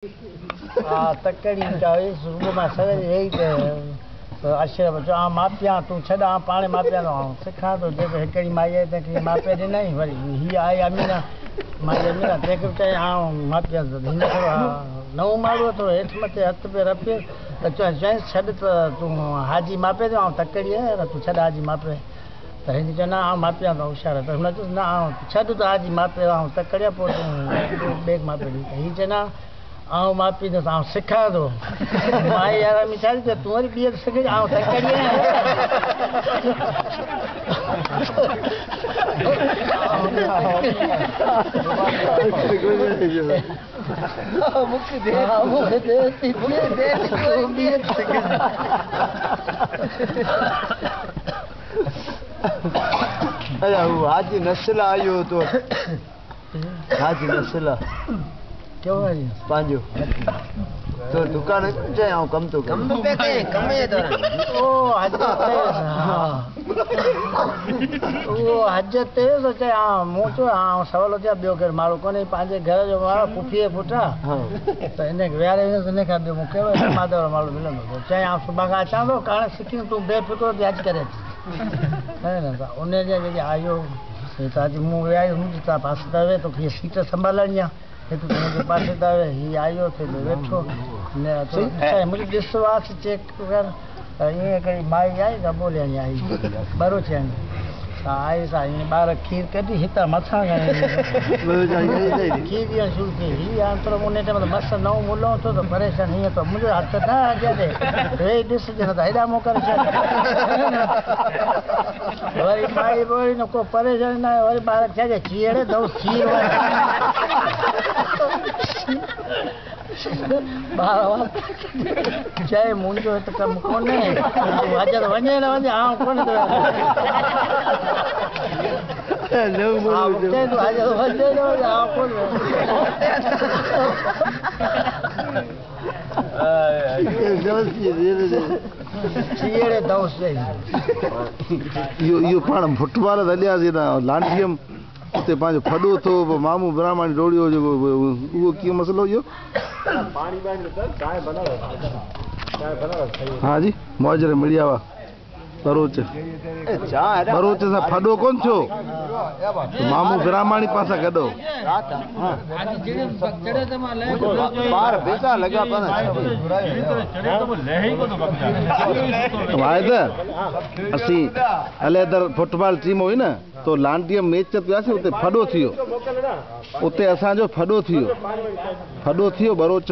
तकड़ी सुबह में सवेरे यही आश्रम चो मापिया तू छा पाने मापिया तो सिखा तो हिकड़ी माई तंहिंखे मापे ॾिनई वरी हीअ आई अमीना माई अमीना तंहिंखे बि चई मापिया हिन थोरो नओं माण्हू थोरो हेठि मथे हथ पे रफे त चइसि छॾ त तूं हाजी मापे थो तकड़ी आहे न तूं छॾ हाजी मापे त हिन चयो न मापिया तो होशियार त हुन चयो न छॾ त हाजी मापे तकड़िया पोइ तूं ॿिए मापे ॾी त हीअ चए न मापी तो सिखा तो माई यार मिसाल तू वरी ॿीहर सिखे तकड़ी हाजी नस्ल आयो तो हाजी नस्ल क्यों है पांजो तो दुकान जाए कम तो कम पे के कम है तो ओ हजरत ओ हजरत तो चे मु चो सवाल थे बियो घर मारो कोने पांजे घर जो मारो पुफी पुटा तो इने वेरे ने का बे मुके मादर मारो मिलंदो चे सुबह का अचा तो कारण सिखी तू बेफिक्र थी आज करे है ना उन्हें जे आयो ताजी मु आयो मुझे ता पास दवे तो ये सीट संभालनिया तो पासे दावे ही आयो थे तो बैठो ने तो मुझे विश्वास चेक कर ये कई माई आई का बोले आई बरो छे आई सा ये बार खीर कदी हिता मथा गए खीर या शुरू के ही अंतर मुने ते मस्त नौ मुलो तो परेशान ही तो मुझे हाथ ना आगे दे रे दिस जना हैदा मो कर वरी माई बोली न को परेशान ना वरी बार छे चीड़े दो खीर चाहे मुंहिंजो हिते कमु कोन्हे अॼु वञे न वञे कोन इहो पाण फुटबॉल हलियासीं न लांडीअम उते पंहिंजो फॾो थो मामू ब्राह्मण डोड़ियो जेको उहो कीअं मसइलो इहो हाँ जी मौजरे मिड़िया हुआ बरोच बरोच सां फॾो कोन थियो मामू ब्राह्मणी पासा गॾो असीं अलहदर फुटबॉल टीम हुई न तो लांडीअ मैच पियासीं उते फॾो थियो उते असांजो फॾो थियो बरोच